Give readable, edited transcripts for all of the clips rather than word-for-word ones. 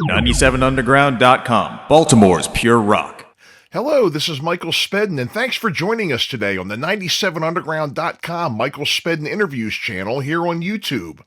97underground.com, Baltimore's pure rock. Hello, this is Michael Spedden, and thanks for joining us today on the 97underground.com Michael Spedden Interviews channel here on YouTube.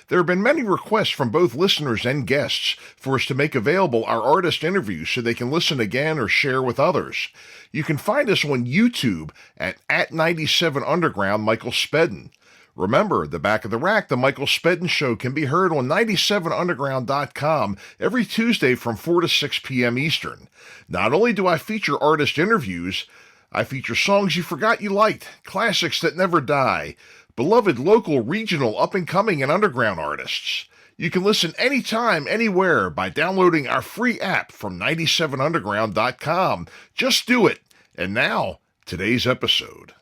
There have been many requests from both listeners and guests for us to make available our artist interviews so they can listen again or share with others. You can find us on YouTube at 97underground Michael Spedden. Remember, the Back of the Rack, the Michael Spedden Show, can be heard on 97underground.com every Tuesday from 4 to 6 p.m. Eastern. Not only do I feature artist interviews, I feature songs you forgot you liked, classics that never die, beloved local, regional, up-and-coming, and underground artists. You can listen anytime, anywhere by downloading our free app from 97underground.com. Just do it. And now, today's episode.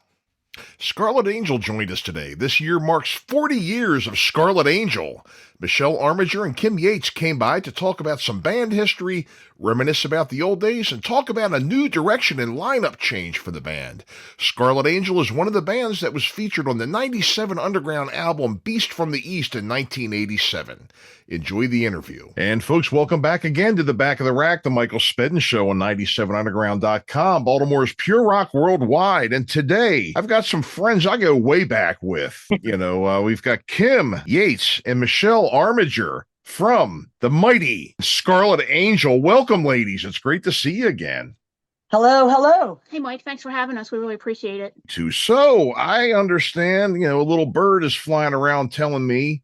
Scarlet Angel joined us today. This year marks 40 years of Scarlet Angel. Michelle Armiger and Kim Yates came by to talk about some band history, reminisce about the old days, and talk about a new direction and lineup change for the band. Scarlet Angel is one of the bands that was featured on the 97 Underground album Beast from the East in 1987. Enjoy the interview. And folks, welcome back again to the Back of the Rack, the Michael Spedden Show on 97underground.com, Baltimore's pure rock worldwide. And today, I've got some friends I go way back with. We've got Kim Yates and Michelle Armiger from the mighty Scarlet Angel. Welcome, ladies. It's great to see you again. Hello, hello. Hey, Mike, thanks for having us. We really appreciate it. So I understand, a little bird is flying around telling me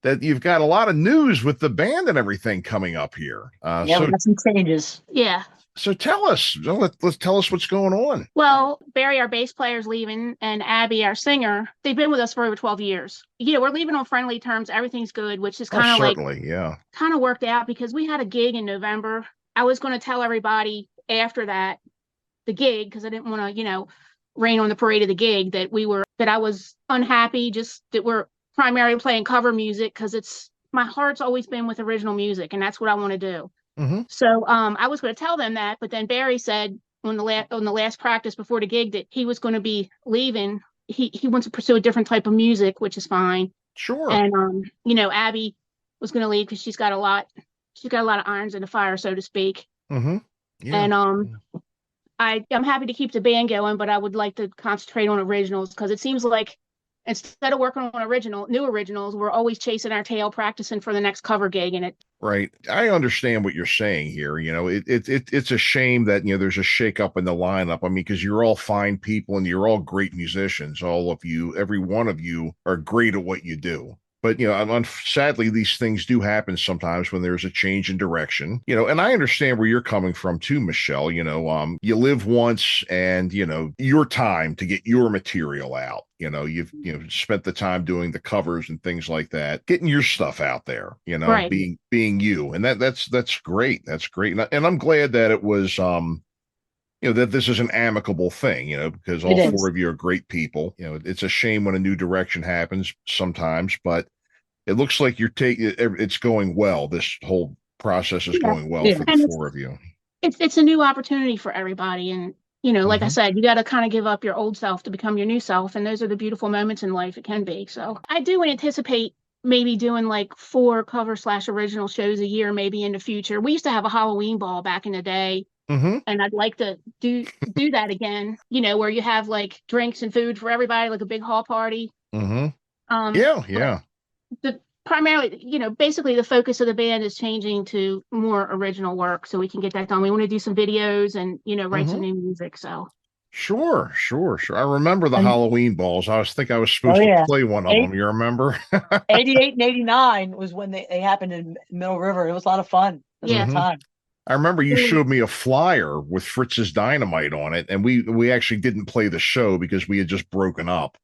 that you've got a lot of news with the band and everything coming up here. We got some changes. Yeah. So tell us, let's tell us what's going on. Well, Barry, our bass player, is leaving, and Abby, our singer, they've been with us for over 12 years. We're leaving on friendly terms. Everything's good, which is kind of worked out because we had a gig in November. I was going to tell everybody after the gig, because I didn't want to, rain on the parade of the gig, that I was unhappy, just that we're primarily playing cover music because my heart's always been with original music, and that's what I want to do. Mm-hmm. So I was going to tell them that, but then Barry said on the last practice before the gig that he was going to be leaving. He wants to pursue a different type of music, which is fine. Sure. And Abby was going to leave because she's got a lot of irons in the fire, so to speak. Mm-hmm. Yeah. And I'm happy to keep the band going, but I would like to concentrate on originals because it seems like instead of working on new originals, we're always chasing our tail, practicing for the next cover gig. Right. I understand what you're saying here. It's a shame that, there's a shakeup in the lineup. I mean, because you're all fine people and you're all great musicians. All of you, every one of you are great at what you do. But, sadly, these things do happen sometimes when there's a change in direction, and I understand where you're coming from too, Michelle. You live once and, your time to get your material out. You've spent the time doing the covers and things like that, getting your stuff out there, right. being you. And that's great. That's great. And I'm glad that it was, that this is an amicable thing, because all four of you are great people. It's a shame when a new direction happens sometimes, but it looks like it's going well. This whole process is going well for the four of you. It's a new opportunity for everybody. And, like I said, you got to kind of give up your old self to become your new self. And those are the beautiful moments in life. It can be. So I do anticipate maybe doing like 4 cover/original shows a year, maybe in the future. We used to have a Halloween ball back in the day. Mm-hmm. And I'd like to do that again, where you have like drinks and food for everybody, like a big hall party. Mm-hmm. Yeah. Primarily, basically the focus of the band is changing to more original work so we can get that done. We want to do some videos and, write some new music. So. Sure. I remember the Halloween balls. I was supposed to play one of them. You remember? 88 and 89 was when they happened in Middle River. It was a lot of fun. It was a good time. I remember you showed me a flyer with Fritz's Dynamite on it, and we actually didn't play the show because we had just broken up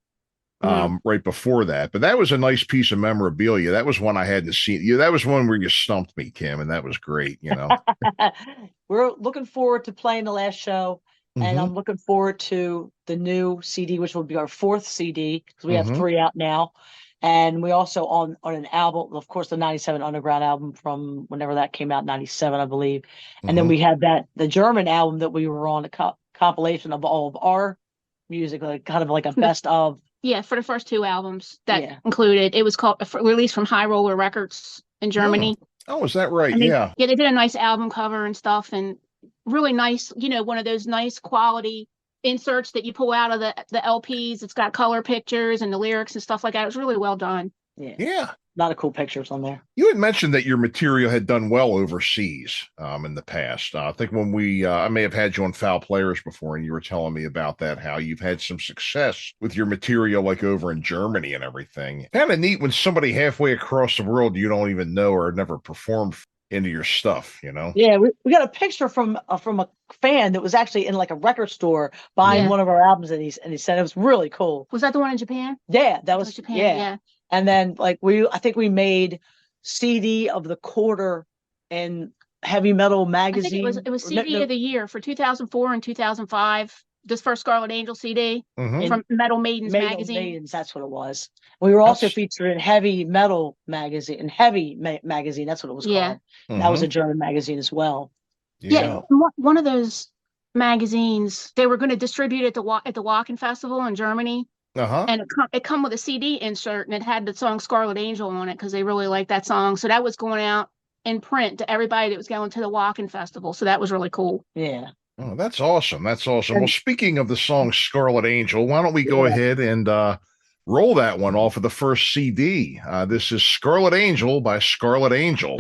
right before that. But that was a nice piece of memorabilia. That was one I hadn't seen. That was one where you stumped me, Kim, and that was great. We're looking forward to playing the last show, and I'm looking forward to the new CD, which will be our 4th CD because we have 3 out now. And we also on an album, of course, the 97 Underground album from whenever that came out, 97, I believe. And then we had the German album that we were on, a compilation of all of our music, like kind of like a best of. Yeah, for the first 2 albums that included, it was called, released from High Roller Records in Germany. Oh, is that right? Yeah, they did a nice album cover and stuff, and really nice, one of those nice quality inserts that you pull out of the LPs. It's got color pictures and the lyrics and stuff like that. It was really well done. Yeah. A lot of cool pictures on there. You had mentioned that your material had done well overseas in the past. I think when I may have had you on Foul Players before, and you were telling me about that, how you've had some success with your material, like over in Germany and everything. Kind of neat when somebody halfway across the world you don't even know or never performed into your stuff, Yeah, we got a picture from a fan that was actually in like a record store buying one of our albums, and he said it was really cool. Was that the one in Japan? Yeah, that was Japan. Yeah. And then I think we made CD of the quarter in Heavy Metal magazine. I think it was CD of the year for 2004 and 2005. This first Scarlet Angel CD from Metal Maidens magazine. Maidens, that's what it was. We were also featured in Heavy Metal magazine, magazine. That's what it was called. That was a German magazine as well. Yeah, one of those magazines, they were going to distribute at the Wacken Festival in Germany. And it come with a CD insert, and it had the song Scarlet Angel on it because they really liked that song. So that was going out in print to everybody that was going to the Wacken Festival. So that was really cool. Yeah. Oh, that's awesome. That's awesome. Well, speaking of the song Scarlet Angel, why don't we go ahead and roll that one off of the first CD? This is Scarlet Angel by Scarlet Angel.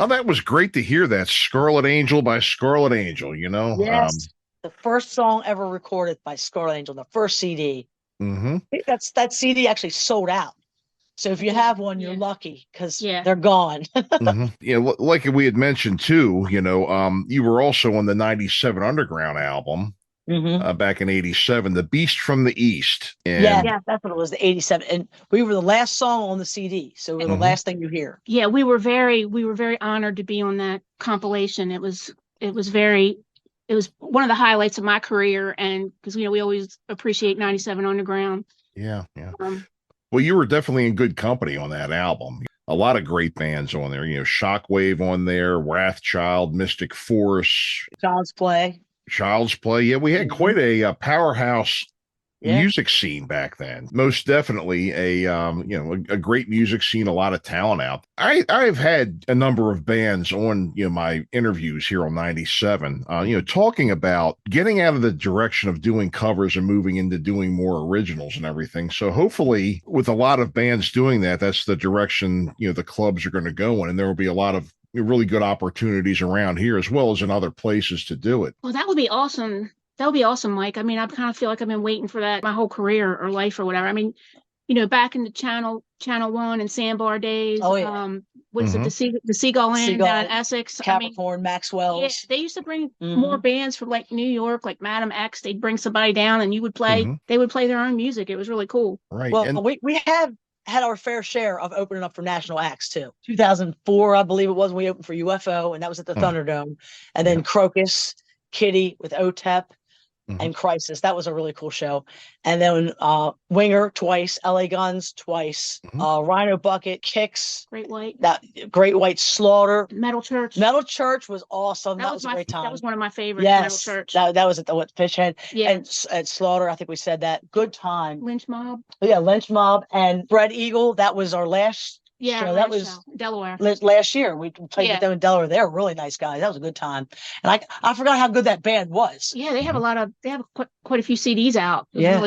That was great to hear that. Scarlet Angel by Scarlet Angel, Yes. The first song ever recorded by Scarlet Angel, the first CD. That CD actually sold out. So if you have one, you're lucky because they're gone. Yeah, like we had mentioned too, you were also on the 97 Underground album back in 87, The Beast from the East. And that's what it was, the 87. And we were the last song on the CD. So we were the last thing you hear. Yeah, we were very honored to be on that compilation. It was one of the highlights of my career. And because, we always appreciate 97 Underground. Yeah. Well, you were definitely in good company on that album. A lot of great bands on there. Shockwave on there, Wrathchild, Mystic Force, Child's Play. Yeah, we had quite a powerhouse music scene back then. Most definitely a great music scene, a lot of talent out. I've had a number of bands on my interviews here on 97 talking about getting out of the direction of doing covers and moving into doing more originals and everything. So hopefully with a lot of bands doing that, that's the direction the clubs are going to go in, and there will be a lot of really good opportunities around here as well as in other places to do it. Well, that would be awesome. That would be awesome, Mike. I mean, I kind of feel like I've been waiting for that my whole career or life or whatever. I mean, back in the Channel 1 and Sandbar days. Oh, yeah. What is it? The Seagull Inn down in Essex. Capricorn, Maxwell's. Yeah, they used to bring more bands from like New York, like Madam X. They'd bring somebody down and you would play. They would play their own music. It was really cool. Right. Well, and we have had our fair share of opening up for national acts too. 2004, I believe it was, when we opened for UFO, and that was at the Thunderdome. And then Crocus, Kitty with OTEP. And Crisis. That was a really cool show. And then Winger twice, LA Guns twice, Rhino Bucket, Kicks, Great White Slaughter, Metal Church. Metal Church was awesome. That was a great time. That was one of my favorites. Metal Church. That was at the Fishhead. Yeah. And at Slaughter, I think we said that. Good time. Lynch Mob. Yeah, Lynch Mob and Red Eagle. That was our last. Yeah, that was Delaware. Last year. We played with them in Delaware. They're really nice guys. That was a good time. And I forgot how good that band was. Yeah, they have they have quite a few CDs out. They're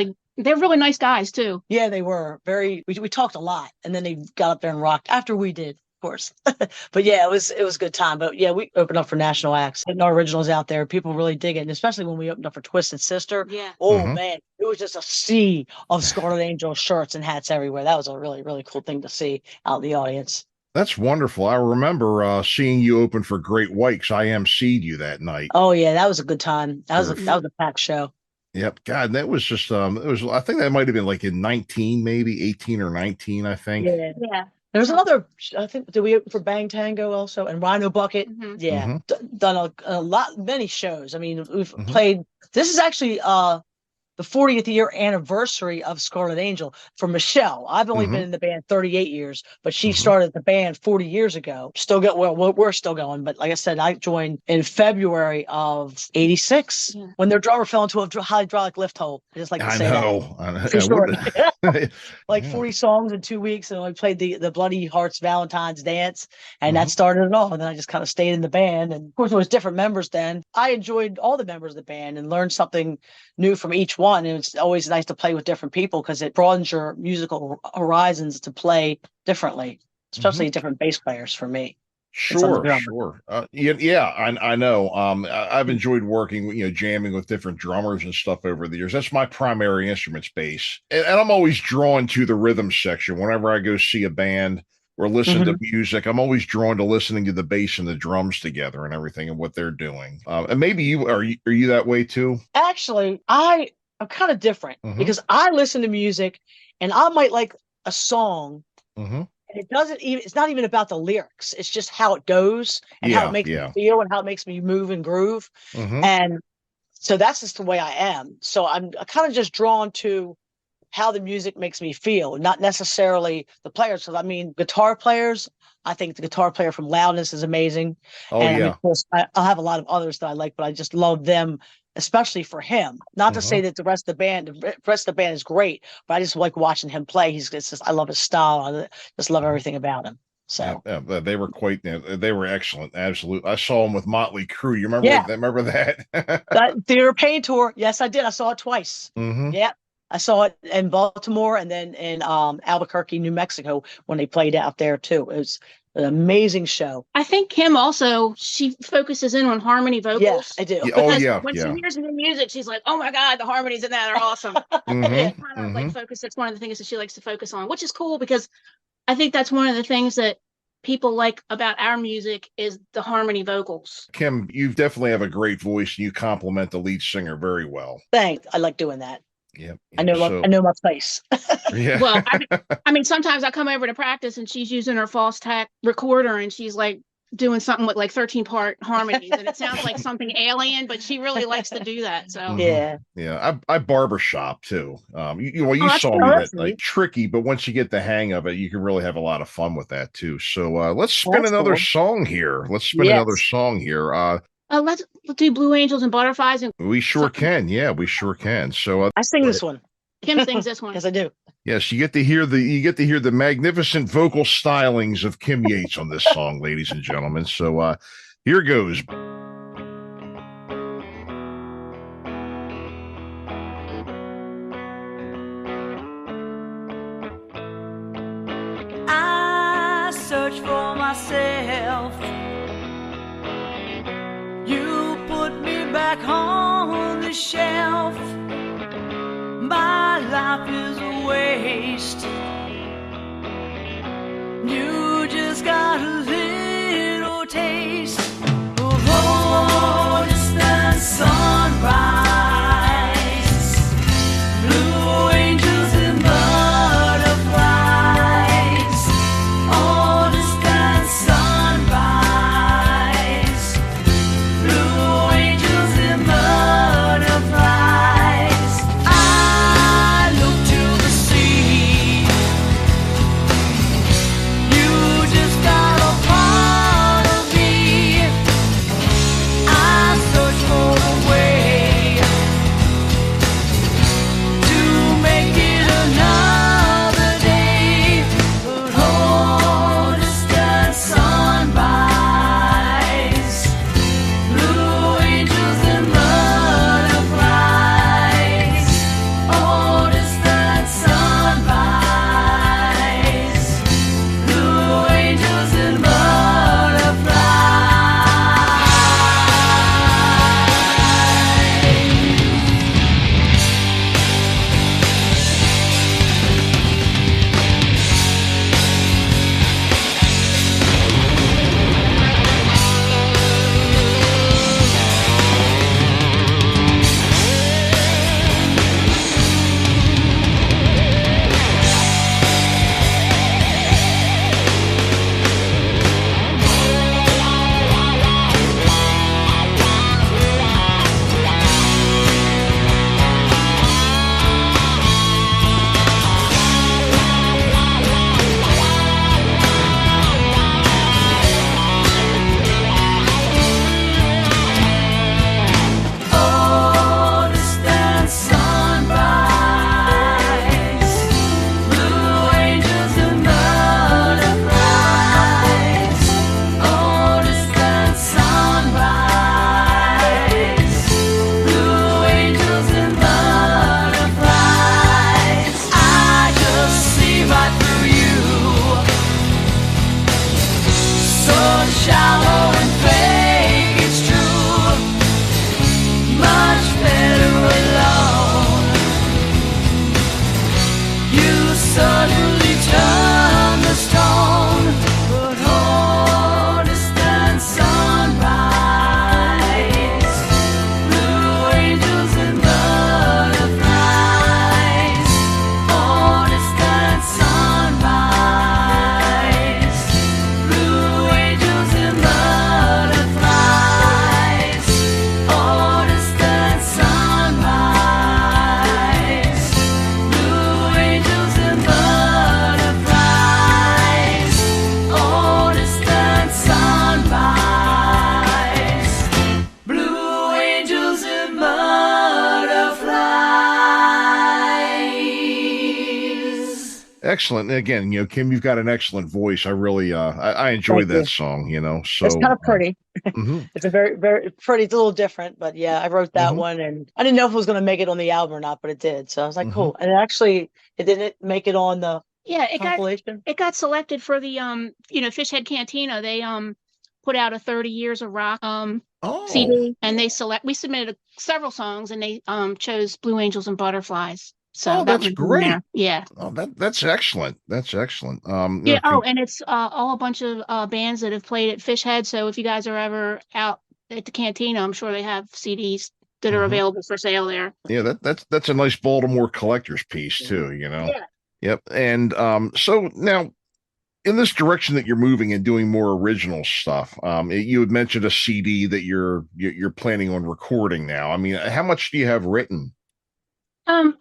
really nice guys too. Yeah, they were we talked a lot, and then they got up there and rocked after we did, of course. But yeah, it was a good time. But yeah, we opened up for national acts, and our originals out there. People really dig it, and especially when we opened up for Twisted Sister. Yeah. Oh man, it was just a sea of Scarlet Angel shirts and hats everywhere. That was a really, really cool thing to see out in the audience. That's wonderful. I remember seeing you open for Great White, because I emceed you that night. Oh yeah, that was a good time. That was a packed show. Yep. God, that was just I think that might have been like in 19, maybe 18 or 19, I think. Yeah. There's another, I think, did we open for Bang Tango also? And Rhino Bucket? Yeah. Done many shows. I mean, we've played, this is actually the 40th year anniversary of Scarlet Angel for Michelle. I've only been in the band 38 years, but she started the band 40 years ago. We're still going. But like I said, I joined in February of 86 when their drummer fell into a hydraulic lift hole. I just like to say that. I know. Like 40 songs in 2 weeks. And I played the Bloody Hearts Valentine's Dance. And that started it all. And then I just kind of stayed in the band. And of course, there was different members then. I enjoyed all the members of the band and learned something new from each one. And it's always nice to play with different people because it broadens your musical horizons to play differently, especially different bass players for me. Sure. I know. I've enjoyed working, jamming with different drummers and stuff over the years. That's my primary instrument's bass. And I'm always drawn to the rhythm section. Whenever I go see a band or listen to music, I'm always drawn to listening to the bass and the drums together and everything and what they're doing. And maybe are you that way too? Actually, I'm kind of different because I listen to music and I might like a song and it's not even about the lyrics. It's just how it goes and how it makes me feel and how it makes me move and groove. And so that's just the way I am. So I'm kind of just drawn to how the music makes me feel, not necessarily the players. So I mean, guitar players, I think the guitar player from Loudness is amazing. Oh, and of course, I'll have a lot of others that I like, but I just love them, especially for him. Not to say that the rest of the band is great, but I just like watching him play. I love his style. I just love everything about him. So they were they were excellent. Absolutely. I saw them with Motley Crue. You remember that? That Theater Pain tour. Yes, I did. I saw it twice. Yeah. I saw it in Baltimore and then in Albuquerque, New Mexico when they played out there too. It was An amazing show. I think Kim also, she focuses in on harmony vocals. Yes, I do. Yeah, oh yeah. When she hears new music, she's like, oh my God, the harmonies in that are awesome. Kind of like focus. That's one of the things that she likes to focus on, which is cool because I think that's one of the things that people like about our music is the harmony vocals. Kim, you definitely have a great voice and you compliment the lead singer very well. Thanks. I like doing that. Yeah. I know my place. Yeah. Well, I mean, sometimes I come over to practice and she's using her false tack recorder and she's like doing something with like 13-part harmonies and it sounds like something alien, but she really likes to do that. So yeah, I barbershop too. You saw me that like tricky, but once you get the hang of it, you can really have a lot of fun with that too. So let's spin another song here. Let's do Blue Angels and Butterflies, and we sure can. Yeah, we sure can. So I sing this one. Kim sings this one. Yes, I do. Yes, you get to hear the magnificent vocal stylings of Kim Yates on this song, ladies and gentlemen. So here goes. I search for myself. You put me back on the shelf. My life is a waste. You just got a little taste of all distant sunrise, blue angels and butterflies, all distant sunrise, blue angels and butterflies. I look to the sea. You just got a part of me. I search for a way to make it another day, but all distant sunrise, blue angels and butterflies, all distant sunrise, blue angels and butterflies. All distant sunrise, blue angels and butterflies, all distant sunrise, blue angels and butterflies. I just see right through you, so shallow and fake, it's true. Much better alone. You suddenly turn the stone, but all distant sunrise, blue angels and butterflies, all distant sunrise, blue angels and butterflies, all distant sunrise, blue angels and butterflies, all distant sunrise, blue angels and butterflies. Excellent. Again, Kim, you've got an excellent voice. I really I enjoy that song, so It's kind of pretty. mhm. It's a very, very pretty. It's a little different, but yeah, I wrote that one, and I didn't know if it was going to make it on the album or not, but it did. So I was like, cool. And actually, it didn't make it on the Yeah, compilation? It got selected for the Fishhead Cantina. They put out a 30 years of rock CD, and we submitted several songs, and they chose Blue Angels and Butterflies. So that that's was in great. there. Yeah. Oh, that's excellent. That's excellent. Yeah. Oh, and it's all a bunch of bands that have played at Fishhead. So if you guys are ever out at the Cantina, I'm sure they have CDs that are available for sale there. Yeah, that's a nice Baltimore collector's piece too. Yeah. Yep. And so now, in this direction that you're moving and doing more original stuff, you had mentioned a CD that you're planning on recording now. I mean, how much do you have written? I'm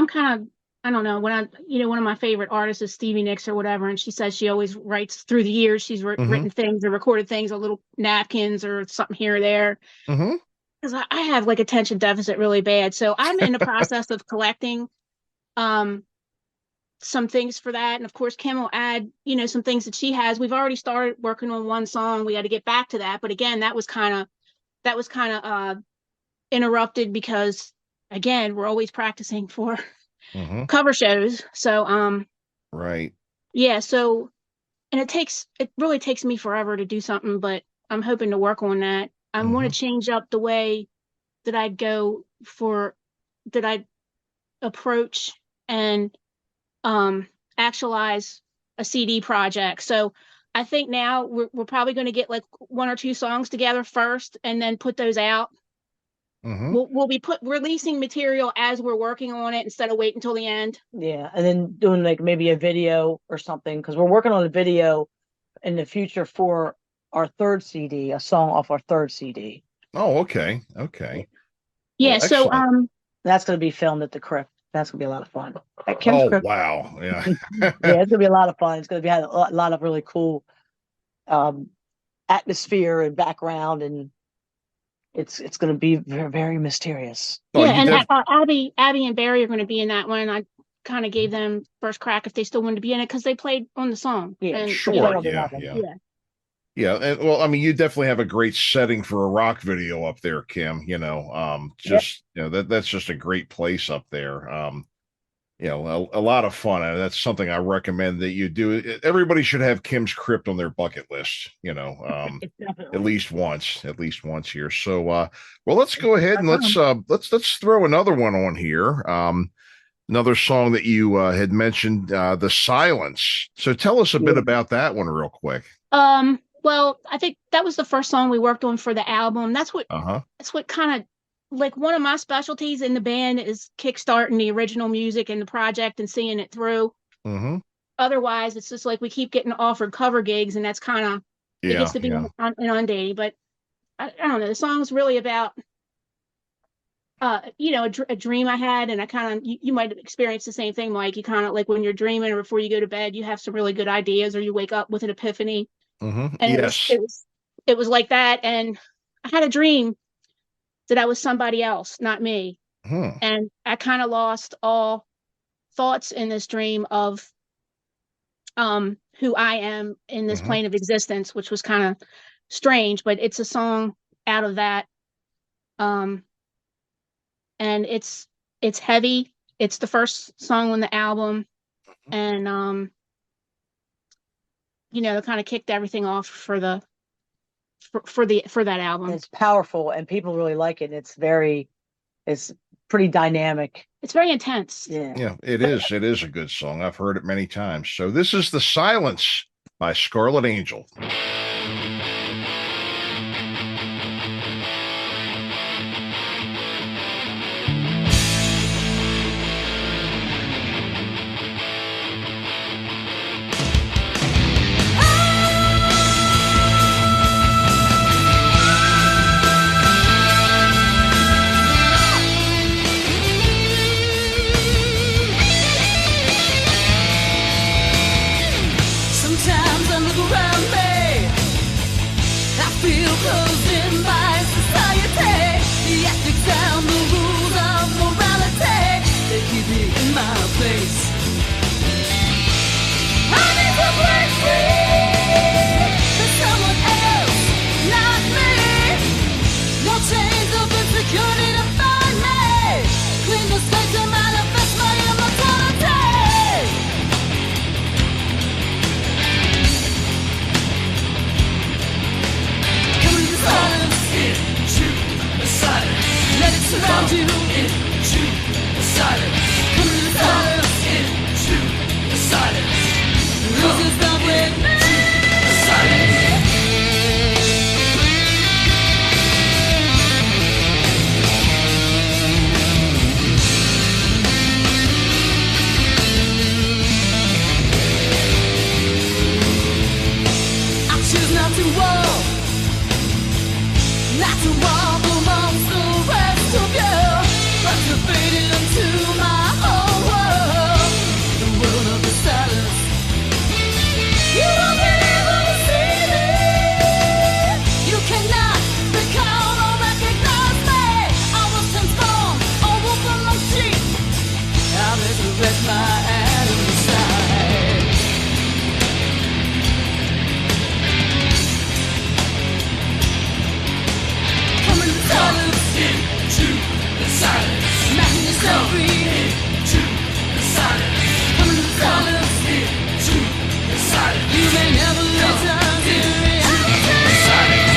kind of, I don't know, one of my favorite artists is Stevie Nicks or whatever, and she says she always writes through the years. She's written things or recorded things on little napkins or something here or there. Because I have like attention deficit really bad, so I'm in the process of collecting some things for that, and of course Kim will add some things that she has. We've already started working on one song. We got to get back to that, but again, that was kind of interrupted because again, we're always practicing for cover shows. So, right. Yeah. So, and it really takes me forever to do something, but I'm hoping to work on that. I want to change up the way that I'd approach and, actualize a CD project. So I think now we're probably going to get like 1 or 2 songs together first and then put those out. We'll be releasing material as we're working on it instead of waiting until the end. Yeah, and then doing like maybe a video or something, because we're working on a video in the future for our 3rd CD, a song off our 3rd CD. Oh, okay. Yeah, well, so that's going to be filmed at the Crypt. That's going to be a lot of fun. At Kim's Crypt. Wow. Yeah. Yeah, it's going to be a lot of fun. It's going to be a lot of really cool atmosphere and background, and it's going to be very, very mysterious. Yeah, and Abby and Barry are going to be in that one. I kind of gave them first crack if they still wanted to be in it because they played on the song. Yeah, and, sure. Yeah. And well, I mean, you definitely have a great setting for a rock video up there, Kim. That's just a great place up there. A lot of fun. And that's something I recommend that you do. Everybody should have Kim's Crypt on their bucket list, at least once here. So, well, let's go ahead and let's throw another one on here. Another song that you had mentioned, The Silence. So tell us a bit about that one real quick. Well, I think that was the first song we worked on for the album. That's what kind of like one of my specialties in the band is kickstarting the original music and the project and seeing it through. Otherwise, it's just like we keep getting offered cover gigs, and that's kind of it gets to be inundating. But I don't know. The song's really about a dream I had, and I kind of you might have experienced the same thing, Mike. You kind of like when you're dreaming or before you go to bed, you have some really good ideas, or you wake up with an epiphany. And it was like that, and I had a dream that I was somebody else, not me. And I kind of lost all thoughts in this dream of who I am in this plane of existence, which was kind of strange, but it's a song out of that. And it's heavy. It's the first song on the album, and it kind of kicked everything off for that album. It's powerful, and people really like it. It's pretty dynamic. It's very intense. Yeah, it is. It is a good song. I've heard it many times. So this is The Silence by Scarlet Angel. into the silence. Come into the silence. Into the silence. Lose yourself with me. The silence. Not to walk amongst the rest of you, but to fade into my own world, the world of the silence. You won't be able to see me. You cannot recall or recognize me. I was transformed, a wolf among sheep. I resurrect my animal side. Into the silence. Smashing yourself free. Into the silence. Come into the silence. Into the silence. You may never return to reality. The silence.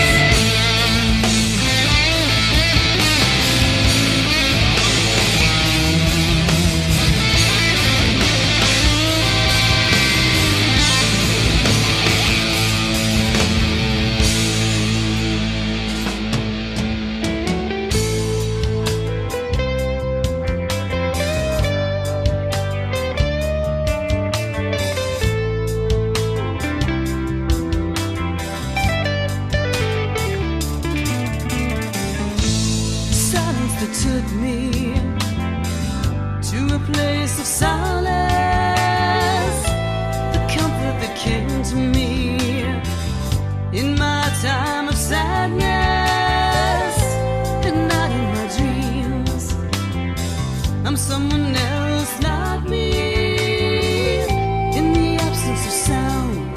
Took me to a place of silence, the comfort that came to me in my time of sadness. At night in my dreams, I'm someone else, not me. In the absence of sound,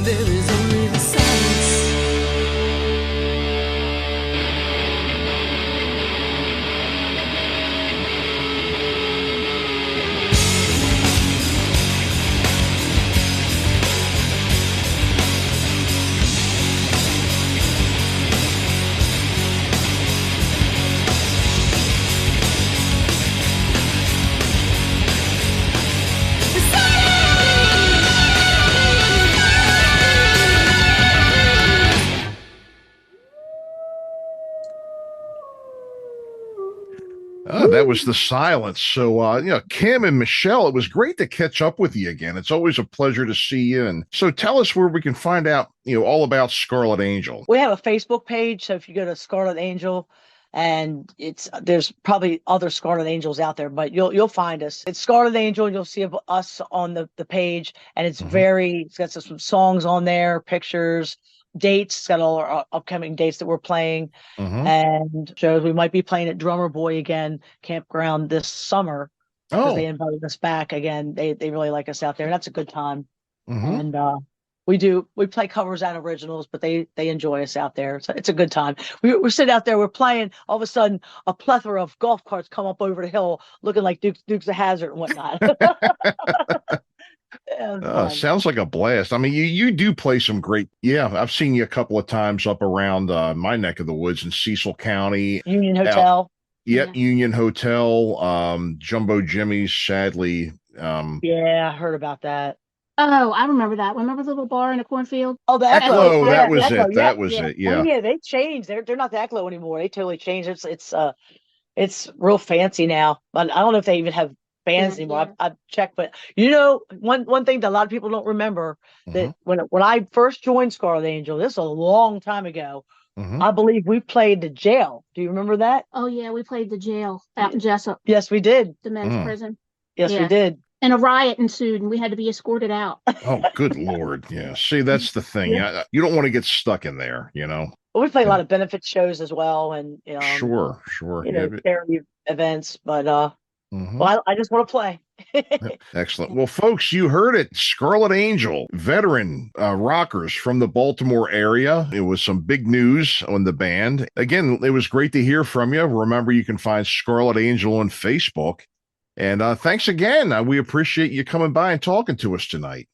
there is only the silence. That was the silence. So, Kim and Michelle, it was great to catch up with you again. It's always a pleasure to see you. And so tell us where we can find out, all about Scarlet Angel. We have a Facebook page. So if you go to Scarlet Angel, and there's probably other Scarlet Angels out there, but you'll find us. It's Scarlet Angel, and you'll see us on the page. And it's it's got some songs on there, pictures, dates. It's got all our upcoming dates that we're playing, and shows. We might be playing at Drummer Boy again campground this summer because they invited us back again. They really like us out there, and that's a good time. And we play covers and originals, but they enjoy us out there. So it's a good time. We're sitting out there, we're playing. All of a sudden, a plethora of golf carts come up over the hill, looking like Dukes of Hazzard and whatnot. Sounds like a blast. I mean, you do play some great. Yeah, I've seen you a couple of times up around my neck of the woods in Cecil County, Union Hotel. Union Hotel, Jumbo Jimmy's. Sadly, I heard about that. Oh, I remember that. Remember the little bar in the cornfield? Oh, the Echo. That was Echo. it. That was it. Yeah. Oh, yeah, they changed. They're not the Echo anymore. They totally changed. It's real fancy now. But I don't know if they even have bands anymore. I've checked, but one thing that a lot of people don't remember, that when I first joined Scarlet Angel, this is a long time ago. I believe we played the jail. Do you remember that? Oh yeah, we played the jail out in Jessup. Yes, we did. The men's prison. Yes, we did. And a riot ensued, and we had to be escorted out. Oh, good Lord. Yeah. See, that's the thing. You don't want to get stuck in there, Well, we play a lot of benefit shows as well. And, sure. Charity events, but, well, I just want to play. Excellent. Well, folks, you heard it. Scarlet Angel, veteran rockers from the Baltimore area. It was some big news on the band. Again, it was great to hear from you. Remember, you can find Scarlet Angel on Facebook. And thanks again. We appreciate you coming by and talking to us tonight.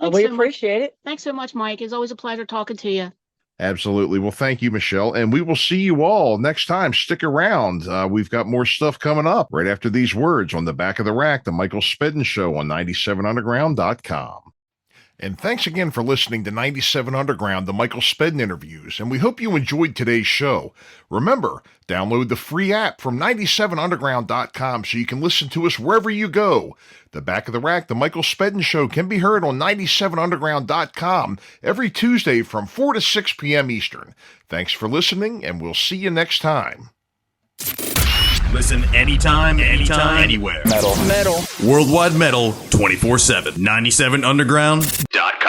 We appreciate it. Thanks so much, Mike. It's always a pleasure talking to you. Absolutely. Well, thank you, Michelle. And we will see you all next time. Stick around. We've got more stuff coming up right after these words on the back of the rack, the Michael Spedden Show on 97underground.com. And thanks again for listening to 97 Underground, the Michael Spedden Interviews, and we hope you enjoyed today's show. Remember, download the free app from 97underground.com so you can listen to us wherever you go. The Back of the Rack, the Michael Spedden Show, can be heard on 97underground.com every Tuesday from 4 to 6 p.m. Eastern. Thanks for listening, and we'll see you next time. Listen anytime, anywhere. Metal. Worldwide Metal 24/7. 97underground.com.